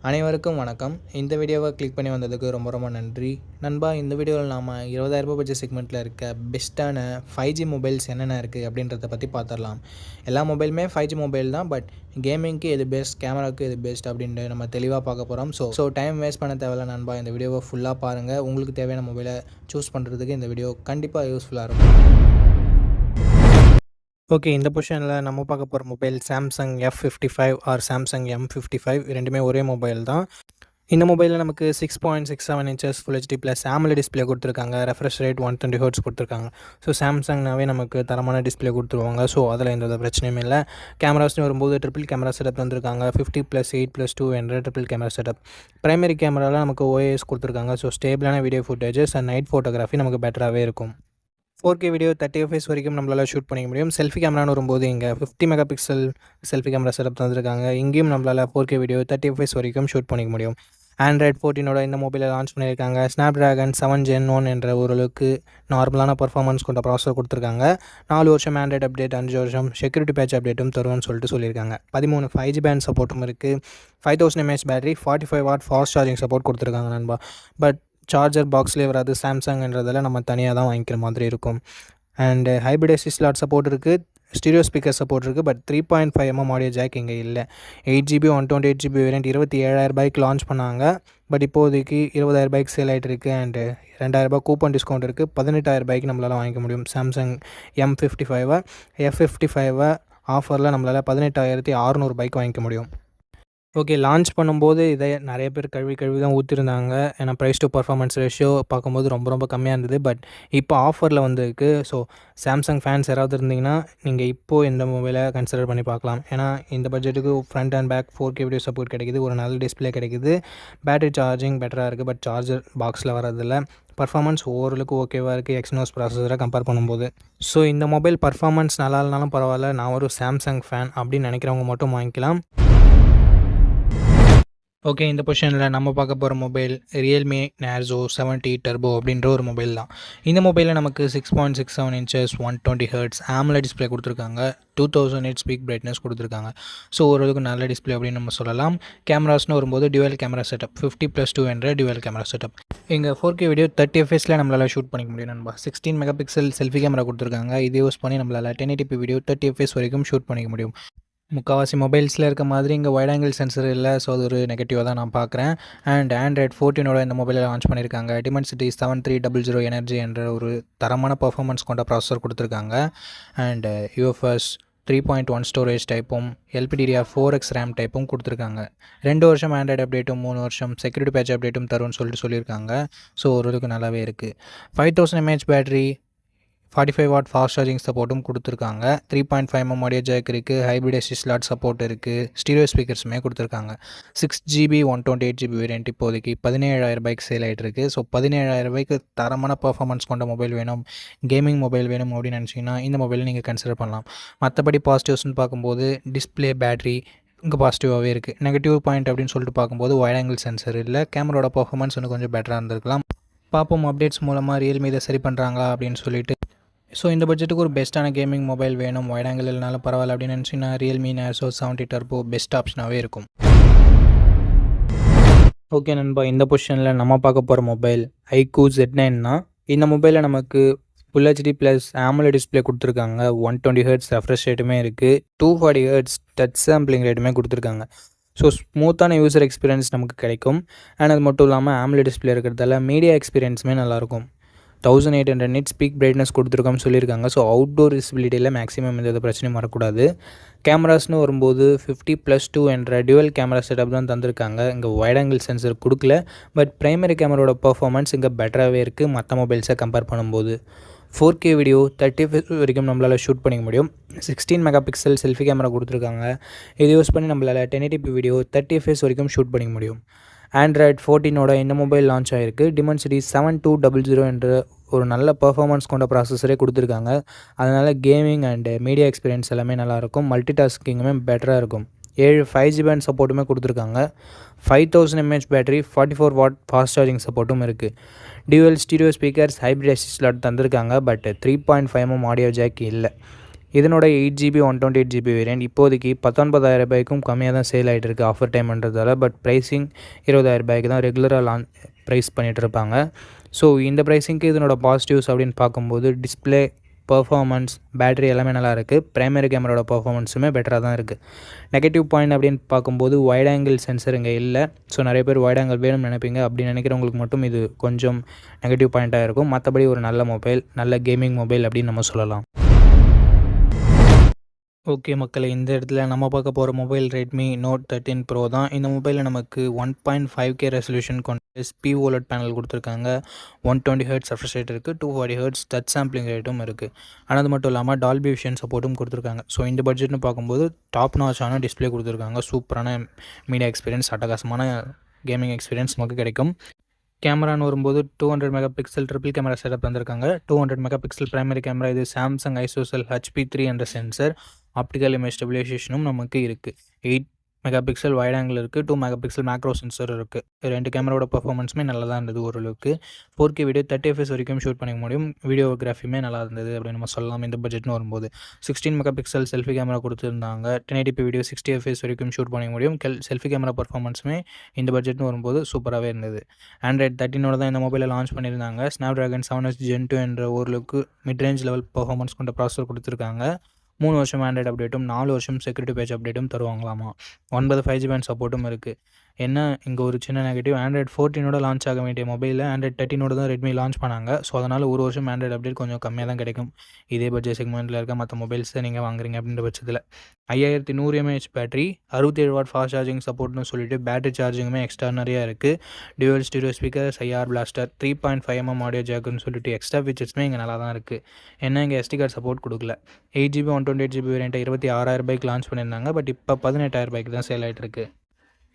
அனைவருக்கும் வணக்கம். இந்த வீடியோவை கிளிக் பண்ணி வந்ததுக்கு ரொம்ப ரொம்ப நன்றி. நண்பா, இந்த வீடியோவில் நாம் 20,000 பட்ஜெட் செக்மெண்ட்டில் இருக்க பெஸ்ட்டான 5G மொபைல்ஸ் என்னென்ன இருக்குது அப்படின்றத பற்றி பார்த்துடலாம். எல்லா மொபைலுமே 5G மொபைல் தான், பட் கேமிங்க்கு எது பெஸ்ட், கேமராவுக்கு எது பெஸ்ட் அப்படின்ட்டு நம்ம தெளிவாக பார்க்க போகிறோம். ஸோ டைம் வேஸ்ட் பண்ண தேவையில்ல நண்பா. இந்த வீடியோவை ஃபுல்லாக பாருங்கள். உங்களுக்கு தேவையான மொபைலை சூஸ் பண்ணுறதுக்கு இந்த வீடியோ கண்டிப்பாக யூஸ்ஃபுல்லாக இருக்கும். ஓகே, இந்த பொசிஷனில் நம்ம பார்க்க போகிற mobile Samsung F55 R Samsung M55. ரெண்டுமே ஒரே மொபைல் தான். இந்த மொபைலில் நமக்கு 6.67 inches full HD plus AMOLED display கொடுத்துருக்காங்க. ரெஃப்ரெஷ் ரேட் 120 ஹெர்ட்ஸ் கொடுத்துருக்காங்க. ஸோ சாம்சங்னாவே நமக்கு தரமான டிஸ்பிளே கொடுத்துருவாங்க. ஸோ அதில் எந்த பிரச்சனையும் இல்லை. கேமராஸ்னு வரும்போது ட்ரிபிள் கேமரா செட்டப் தந்திருக்காங்க. 50+8+2 என்ற ட்ரிபிள் கேமரா செட்டப். பிரைமரி கேமராவில் நமக்கு OIS கொடுத்துருக்காங்க. ஸோ ஸ்டேபிளான video footages and night photography நமக்கு பெட்டராகவே இருக்கும். 4K வீடியோ 30 fps வரைக்கும் நம்மளால் ஷூட் பண்ணிக்க முடியும். செல்ஃபி கேமரான்னு வரும்போது இங்கே 50 mega pixel selfie camera setup தந்திருக்காங்க. இங்கேயும் நம்மளால் 4K வீடியோ 30 fps வரைக்கும் ஷூட் பண்ணிக்க முடியும். Android 14 இந்த மொபைலை லான்ச் பண்ணியிருக்காங்க. Snapdragon 7 Gen 1 என்ற ஓரளவுக்கு நார்மலான பர்ஃபார்மன்ஸ் கொண்ட ப்ராசஸர் கொடுத்துருக்காங்க. 4 வருஷம் Android அப்டேட், 5 வருஷம் செக்யூரிட்டி பேட்ச் அப்டேட்டும் தருவோம்னு சொல்லியிருக்காங்க. 13 5G பேண்ட் சப்போர்ட்டும் இருக்குது. 5000 mAh battery, 45 what fast charging support கொடுத்துருக்காங்க நண்பா. பட் சார்ஜர் பாக்ஸ்லேயே வராது. சாம்சங்ன்றதில் நம்ம தனியாக தான் வாங்கிக்கிற மாதிரி இருக்கும். And hybrid ST slot support இருக்குது. ஸ்டீரியோ ஸ்பீக்கர் சப்போர்ட் இருக்குது. பட் 3.5mm ஆடியோ ஜாக் இங்கே இல்லை. 8GB 128GB வேரியண்ட் 27,000 லான்ச் பண்ணாங்க. பட் இப்போதைக்கு 20,000 சேல் ஆகிட்டு இருக்குது. அண்டு 2,000 கூப்பன் டிஸ்கவுண்ட் இருக்குது. 18,000 நம்மளால் வாங்கிக்க முடியும். சாம்சங் M55 F55 ஆஃபரில் நம்மளால் 18,600 வாங்கிக்க முடியும். ஓகே, லான்ச் பண்ணும்போது இதை நிறைய பேர் கழுவி தான் ஊற்றிருந்தாங்க. ஏன்னா ப்ரைஸ் டு பர்ஃபார்மன்ஸ் ரேஷியோ பார்க்கும்போது ரொம்ப கம்மியாக இருந்தது. பட் இப்போ ஆஃபரில் வந்திருக்கு. ஸோ சாம்சங் ஃபேன்ஸ் யாராவது இருந்தீங்கன்னா நீங்கள் இப்போது இந்த மொபைலை கன்சிடர் பண்ணி பார்க்கலாம். ஏன்னா இந்த பட்ஜெட்டுக்கு front and back 4K video support கிடைக்குது. ஒரு நல்ல டிஸ்பிளே கிடைக்குது. பேட்டரி சார்ஜிங் பெட்டராக இருக்குது. பட் சார்ஜர் பாக்ஸில் வரதில்லை. பர்ஃபார்மன்ஸ் ஓரளவுக்கு ஓகேவாக இருக்குது எக்ஸினோஸ் ப்ராசஸரை கம்பேர் பண்ணும்போது. ஸோ இந்த மொபைல் பர்ஃபார்மன்ஸ் நல்லா இல்லைனாலும் பரவாயில்ல, நான் ஒரு சாம்சங் ஃபேன் அப்படின்னு நினைக்கிறவங்க மட்டும் வாங்கிக்கலாம். ஓகே, இந்த பொசிஷனில் நம்ம பார்க்க போகிற மொபைல் Realme Narzo 70 Turbo அப்படின்ற ஒரு மொபைல் தான். இந்த மொபைலில் நமக்கு 6.67 இன்ச்சஸ் 120 ஹெர்ட்ஸ் AMOLED டிஸ்பிளே கொடுத்துருக்காங்க. 2000 nits பீக் பிரைட்னஸ் கொடுத்துருக்காங்க. ஸோ ஓரளவுக்கு நல்ல டிஸ்பிளே அப்படின்னு நம்ம சொல்லலாம். கேமராஸ்னு வரும்போது டியூவல் கேமரா செட்டப் 50+2 என்ற டியூவல் கேமரா செட்டப். இங்கே 4K வீடியோ 30 fps நம்மளால் ஷூட் பண்ணிக்க முடியும் நண்பா. 16 மெகா பிக்சல் செல்ஃபி கேமரா கொடுத்துருக்காங்க. இதை யூஸ் பண்ணி நம்மளால் 1080p வீடியோ 30 fps வரைக்கும் ஷூட் பண்ணிக்க முடியும். முக்கால்வாசி மொபைல்ஸில் இருக்க மாதிரி இங்கே வைட் ஆங்கிள் சென்சர் இல்லை. ஸோ அது ஒரு நெகட்டிவாக தான் நான் பார்க்குறேன். அண்ட் Android 14 இந்த மொபைலை லான்ச் பண்ணியிருக்காங்க. Dimensity 7300 எனர்ஜி என்ற ஒரு தரமான பர்ஃபார்மன்ஸ் கொண்ட ப்ராசஸர் கொடுத்துருக்காங்க. அண்ட் UFS 3.1 ஸ்டோரேஜ் டைப்பும் LPDDR 4X RAM டைப்பும் கொடுத்துருக்காங்க. 2 வருஷம் Android அப்டேட்டும் 3 வருஷம் செக்யூரிட்டி பேட்ச் அப்டேட்டும் தரும்னு சொல்லியிருக்காங்க. ஸோ ஓரளவுக்கு நல்லாவே இருக்குது. 5000 mAh battery, 45 what fast charging சப்போர்ட்டும் கொடுத்துருக்காங்க. 3.5mm ஆடியோ ஜாக் இருக்குது. ஹைப்ரிட் எஸ்டி ஸ்லாட் சப்போர்ட் இருக்குது. ஸ்டீரியோ ஸ்பீக்கர்ஸுமே கொடுத்துருக்காங்க. 6GB 128GB வேரியண்ட் இப்போதைக்கு 17,000 சேல் ஆகிட்டு இருக்குது. ஸோ 17,000 தரமான பர்ஃபார்மன்ஸ் கொண்ட மொபைல் வேணும், கேமிங் மொபைல் வேணும் அப்படின்னு நினச்சிங்கன்னா இந்த மொபைலை நீங்கள் கன்சிடர் பண்ணலாம். மற்றபடி பாசிட்டிவ்ஸ்னு பார்க்கும்போது டிஸ்பிளே, பேட்டரி இங்கே பாசிட்டிவாகவே இருக்குது. நெகட்டிவ் பாயிண்ட் அப்படின்னு சொல்லிட்டு பார்க்கும்போது வைட் ஆங்கிள் சென்சர் இல்லை. கேமராவோட பர்ஃபார்மன்ஸ் இன்னும் கொஞ்சம் பெட்டராக இருந்திருக்கலாம். பார்ப்போம் அப்டேட்ஸ் மூலமாக Realme இதை சரி பண்ணுறாங்களா அப்படின்னு சொல்லிட்டு. ஸோ இந்த பட்ஜெட்டுக்கு ஒரு பெஸ்ட்டான கேமிங் மொபைல் வேணும், வைட் ஆங்கிள் இல்லைனாலும் பரவாயில்ல அப்படின்னு நினச்சிங்கன்னா Realme Narzo 70 Turbo பெஸ்ட் ஆப்ஷனாகவே இருக்கும். ஓகே நண்பா, இந்த பொசிஷனில் நம்ம பார்க்க போகிற மொபைல் iQOO Z9 தான். இந்த மொபைலில் நமக்கு full HD plus AMOLED display கொடுத்துருக்காங்க. 120 ஹெர்ட்ஸ் ரெஃப்ரெஷ் ரேட்டுமே இருக்குது. 240 ஹெர்ட்ஸ் டச் சாம்பிளிங் ரேட்டுமே கொடுத்துருக்காங்க. ஸோ ஸ்மூத்தான யூசர் எக்ஸ்பீரியன்ஸ் நமக்கு கிடைக்கும். அண்ட் அது மட்டும் இல்லாமல் AMOLED டிஸ்பிளே இருக்கிறதால மீடியா எக்ஸ்பீரியன்ஸுமே நல்லாயிருக்கும். 1800 nits பீக் பிரைட்னஸ் கொடுத்துருக்கோம்னு சொல்லியிருக்காங்க. ஸோ அவுட்டோர் விசிபிலிட்டியில் மேக்ஸிமம் எந்த பிரச்சனையும் வரக்கூடாது. கேமராஸ்னு வரும்போது 50+2 என்ற டியூவல் கேமரா செட்டப் தான் தந்திருக்காங்க. இங்கே வைட் ஆங்கிள் சென்சர் கொடுக்கல. பட் பிரைமரி கேமராவோட பர்ஃபார்மன்ஸ் இங்கே பெட்டராகவே இருக்குது மற்ற மொபைல்ஸை கம்பேர் பண்ணும்போது. 4K வீடியோ 30 fps வரைக்கும் நம்மளால் ஷூட் பண்ணிக்க முடியும். 16 மெகா பிக்சல் செல்ஃபி கேமரா கொடுத்துருக்காங்க. இதை யூஸ் பண்ணி நம்மளால் 1080p வீடியோ 30 fps வரைக்கும் ஷூட் பண்ணிக்க முடியும். Android 14 இந்த மொபைல் லான்ச் ஆகிருக்கு. Dimensity 7200 என்ற ஒரு நல்ல பர்ஃபார்மன்ஸ் கொண்ட ப்ராசஸரே கொடுத்துருக்காங்க. அதனால் கேமிங் அண்டு மீடியா எக்ஸ்பீரியன்ஸ் எல்லாமே நல்லாயிருக்கும். மல்டி டாஸ்கிங்குமே பெட்டராக இருக்கும். 7 5G பேண்ட் சப்போர்ட்டுமே கொடுத்துருக்காங்க. 5000 mAh battery, 44 what fast charging சப்போர்ட்டும் இருக்குது. Dual stereo speakers, hybrid ST slot தந்திருக்காங்க. பட் 3.5mm ஆடியோ ஜாக் இல்லை. இதனோட 8GB 128GB வேரியண்ட் இப்போதைக்கு 19,000 ரூபாய்க்கும் கம்மியாக தான் சேல் ஆகிட்டு இருக்குது ஆஃபர் டைம்ன்றதால. பட் ப்ரைஸிங் 20,000 ரூபாய்க்கு தான் ரெகுலராக ப்ரைஸ் பண்ணிகிட்ருப்பாங்க. ஸோ இந்த ப்ரைஸிங்க்கு இதனோட பாசிட்டிவ்ஸ் அப்படின்னு பார்க்கும்போது டிஸ்பிளே, பர்ஃபார்மன்ஸ், பேட்டரி எல்லாமே நல்லா இருக்குது. பிரைமரி கேமராவோட பர்ஃபார்மன்ஸுமே பெட்டராக தான் இருக்குது. நெகட்டிவ் பாயிண்ட் அப்படின்னு பார்க்கும்போது வைட் ஆங்கிள் சென்சர் இங்கே இல்லை. ஸோ நிறைய பேர் வைட் ஆங்கிள் வேணும்னு நினைப்பீங்க. அப்படி நினைக்கிறவங்களுக்கு மட்டும் இது கொஞ்சம் நெகட்டிவ் பாயிண்ட்டாக இருக்கும். மற்றபடி ஒரு நல்ல மொபைல், நல்ல கேமிங் மொபைல் அப்படின்னு நம்ம சொல்லலாம். ஓகே மக்களே, இந்த இடத்துல நம்ம பார்க்க போகிற மொபைல் ரெட்மி நோட் 13 ப்ரோ தான். இந்த மொபைலில் நமக்கு 1.5K ரெசல்யூஷன் கொண்ட OLED பேனல் கொடுத்துருக்காங்க. 120 ஹெர்ட்ஸ் ரெஃப்ரெஷ் ரேட் இருக்குது. 240 ஹெர்ட்ஸ் டச் சாம்பிளிங் ரேட்டும் இருக்குது. ஆனால் அது மட்டும் இல்லாமல் டால்பி விஷன் சப்போர்ட்டும் கொடுத்துருக்காங்க. ஸோ இந்த பட்ஜெட்னு பார்க்கும்போது டாப் நாச்சான டிஸ்பிளே கொடுத்துருக்காங்க. சூப்பரான மீடியா எக்ஸ்பீரியன்ஸ், அட்டகாசமான கேமிங் எக்ஸ்பீரியன்ஸ் நமக்கு கிடைக்கும். கேமரான்னு வரும்போது 200 mega pixel triple camera setup தந்திருக்காங்க. 200 மெகா பிக்சல் பிரைமரி கேமரா, இது சாம்சங் ஐசோசெல் HP3 என்ற சென்சர். ஆப்டிக்கல் இமேஜ் ஸ்டெபிலைசேஷனும் நமக்கு இருக்குது. 8 மெகா பிக்சல் வைட் ஆங்கிள் இருக்குது. 2 மெகா பிக்சல் மேக்ரோ சென்சர் இருக்குது. ரெண்டு கேமராவோட பர்ஃபார்மன்ஸுமே நல்லா தான் இருந்தது. ஓரளவுக்கு 4K வீடியோ 30 FPS வரைக்கும் ஷூட் பண்ணிக்க முடியும். வீடியோகிராஃபியுமே நல்லா இருந்தது அப்படின்னு நம்ம சொல்லலாம். இந்த பட்ஜெட்னு வரும்போது 16 மெகா பிக்சல் செல்ஃபி கேமரா கொடுத்துருந்தாங்க. 1080p வீடியோ 60 FPS வரைக்கும் ஷூட் பண்ணிக்க முடியும். செல்ஃபி கேமரா பர்ஃபார்மன்ஸுமே இந்த பட்ஜெட்னு வரும்போது சூப்பராகவே இருந்தது. ஆண்ட்ராய்ட் 13 தான் இந்த மொபைலை லான்ச் பண்ணியிருந்தாங்க. Snapdragon 7S Gen 2 என்ற ஓரளவுக்கு மிட் ரேஞ்ச் லெவல் பர்ஃபார்மன்ஸ் கொண்ட ப்ராசஸர் கொடுத்துருக்காங்க. 3 வருஷம் ஆண்ட்ராய்டு அப்டேட்டும் 4 வருஷம் செக்யூரிட்டி பேட்ச் அப்டேட்டும் தருவாங்களாமா. 9 5G பேண்ட் சப்போர்ட்டும் இருக்குது. என்ன இங்கே ஒரு சின்ன நெகட்டிவ், ஆண்ட்ராய்டு 14 லான்ச் ஆக வேண்டிய மொபைலில் ஆண்ட்ராய்டு 13 தான் ரெட்மி லான்ச் பண்ணாங்க. ஸோ அதனால் ஒரு வருஷம் ஆண்ட்ராய்டு அப்டேட் கொஞ்சம் கம்மியாக தான் கிடைக்கும். இதே பட்ஜெட் செக்மெண்ட்டில் இருக்க மற்ற மொபைல்ஸை நீங்கள் வாங்குறீங்க அப்படின்ற பட்சத்தில் 5100 mAh battery, 67 watt fast charging சப்போர்ட்னு சொல்லிட்டு பேட்டரி சார்ஜிங்குமே எக்ஸ்ட்ரானரியாக இருக்குது. Dual stereo speaker, IR blaster, 3.5mm audio ஜாக்குன்னு சொல்லிட்டு எக்ஸ்ட்ரா ஃபீச்சர்ஸுமே இங்கே நல்லா தான் இருக்குது. என்ன இங்கே SD கார்டு சப்போர்ட் கொடுக்கல. 8GB 128GB வேரியண்ட்டை 26,000 ரூபாய்க்கு லான்ச் பண்ணியிருந்தாங்க. பட் இப்போ 18,000 ரூபாய்க்கு தான் சேல் ஆகிட்டு இருக்குது.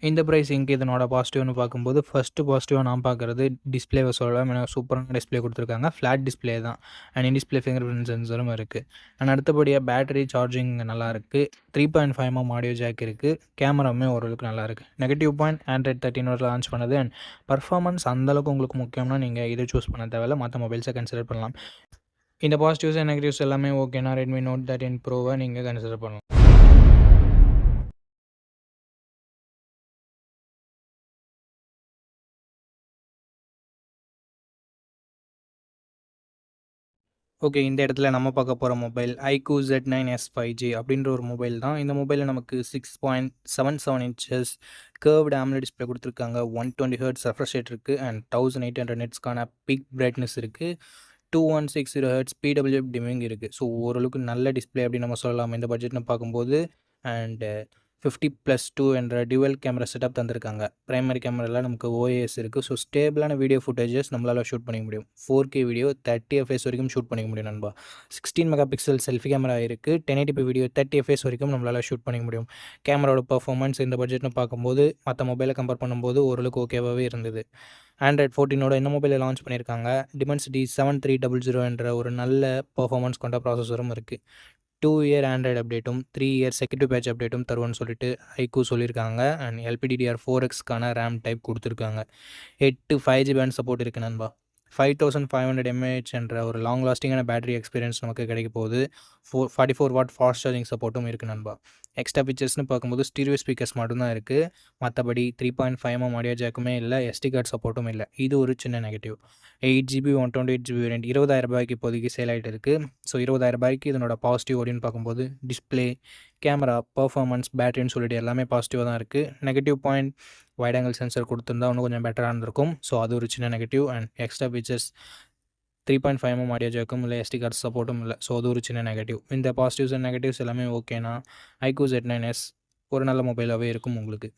இந்த ப்ரைஸிங்க்கு இதனோட பாசிட்டிவ்னு பார்க்கும்போது ஃபஸ்ட்டு பாசிட்டிவாக நான் பார்க்குறது டிஸ்பிளேவை சொல்லலாம். ஏன்னா சூப்பரான டிஸ்பிளே கொடுத்துருக்காங்க. ஃப்ளாட் டிஸ்பிளே தான். And in display fingerprint சென்சரும் இருக்குது. அண்ட் அடுத்தபடியாக பேட்டரி சார்ஜிங் நல்லா இருக்குது. 3.5mm ஆடியோ ஜாக் இருக்குது. கேமராவுமே ஓரளவுக்கு நல்லா இருக்குது. நெகட்டிவ் பாயிண்ட், ஆண்ட்ராய்டு 13 லான்ச் பண்ணது. அண்ட் பர்ஃபார்மன்ஸ் அந்தளவுக்கு உங்களுக்கு முக்கியம்னா நீங்கள் இதை சூஸ் பண்ண தேவையில்ல, மற்ற மொபைல்ஸை கன்சிடர் பண்ணலாம். இந்த பாசிட்டிவ்ஸ் அண்ட் நெகட்டிவ்ஸ் எல்லாமே ஓகேனா ரெட்மி நோட் 13 ப்ரோவை நீங்கள் கன்சிடர் பண்ணலாம். ஓகே, இந்த இடத்துல நம்ம பார்க்க போகிற மொபைல் iQOO Z9s 5G அப்படின்ற ஒரு மொபைல் தான். இந்த மொபைலில் நமக்கு 6.77 இன்ச்சஸ் கர்வ்டு AMOLED டிஸ்பிளே கொடுத்துருக்காங்க. 120 ஹெர்ட்ஸ் ரெஃப்ரெஷ் ரேட் இருக்குது. அண்ட் 1800 நிட்ஸ்க்கான பீக் பிரைட்னஸ் இருக்குது. 2160 ஹெர்ட்ஸ் PWM டிமிங் இருக்குது. ஸோ ஓரளவுக்கு நல்ல டிஸ்பிளே அப்படின்னு நம்ம சொல்லலாம் இந்த பட்ஜெட்னு பார்க்கும்போது. அண்டு 50+2 என்ற டியூவல் கேமரா செட்டப் தந்திருக்காங்க. பிரைமரி கேமராவில் நமக்கு OIS இருக்குது. ஸோ ஸ்டேபிளான வீடியோ ஃபுட்டேஜஸ் நம்மளால் ஷூட் பண்ணிக்க முடியும். 4K வீடியோ 30 FPS வரைக்கும் ஷூட் பண்ணிக்க முடியும் நண்பா. 16 மெகா பிக்சல் செல்ஃபி கேமரா இருக்குது. 1080p வீடியோ 30 FPS வரைக்கும் நம்மளால் ஷூட் பண்ணிக்க முடியும். கேமராவோட பர்ஃபார்மன்ஸ் இந்த பட்ஜெட்னு பார்க்கும்போது மற்ற மொபைலை கம்பேர் பண்ணும்போது ஓரளவுக்கு ஓகேவாகவே இருந்தது. ஆண்ட்ராய்டு 14 இந்த மொபைலில் லான்ச் பண்ணியிருக்காங்க. Dimensity 7300 என்ற ஒரு நல்ல பர்ஃபார்மன்ஸ் கொண்ட ப்ராசஸரும் இருக்குது. 2 இயர் ஆண்ட்ராய்டு அப்டேட்டும் 3 இயர் செக்யூரிட்டி பேட்ச் அப்டேட்டும் தருவோன்னு சொல்லிட்டு iQOO சொல்லியிருக்காங்க. அண்ட் LPDDR4Xக்கான ரேம் டைப் கொடுத்துருக்காங்க. 8 5G பேண்ட் சப்போர்ட் இருக்குது நண்பா. 5500 mAh என்ற ஒரு லாங் லாஸ்டிங்கான பேட்டரி எக்ஸ்பீரியன்ஸ் நமக்கு கிடைக்க போகுது. 44 வாட் ஃபாஸ்ட் சார்ஜிங் சப்போர்ட்டும் இருக்குது நண்பா. எக்ஸ்ட்ரா ஃபீச்சர்ஸ்னு பார்க்கும்போது ஸ்டீரியோ ஸ்பீக்கர்ஸ் மட்டும்தான் இருக்குது. மற்றபடி 3.5mm ஆடியோ ஜாக்குமே இல்லை. SD கார்டு சப்போர்ட்டும் இல்லை. இது ஒரு சின்ன நெகட்டிவ். 8GB 128GB வேரியண்ட் 20,000 ரூபாய்க்கு இப்போதைக்கு சேல் ஆகிட்டு இருக்குது. ஸோ 20,000 ரூபாய்க்கு இதனோட பாசிட்டிவ் அப்படின்னு பார்க்கும்போது டிஸ்பிளே, கேமரா, பர்ஃபார்மன்ஸ், பேட்டரின்னு சொல்லிட்டு எல்லாமே பாசிட்டிவாக தான் இருக்குது. Negative point, wide angle sensor கொடுத்துருந்தா இன்னும் கொஞ்சம் பெட்டராக இருந்திருக்கும். ஸோ அது ஒரு சின்ன negative. And extra features 3.5mm audio ஜாக்கும் இல்லை, SD கார்டு சப்போர்ட்டும் இல்லை. ஸோ அது ஒரு சின்ன நெகட்டிவ். இந்த பாசிட்டிவ்ஸ் அண்ட் நெகட்டிவ்ஸ் எல்லாமே ஓகேனா iQOO Z9s ஒரு நல்ல மொபைலாகவே இருக்கும் உங்களுக்கு.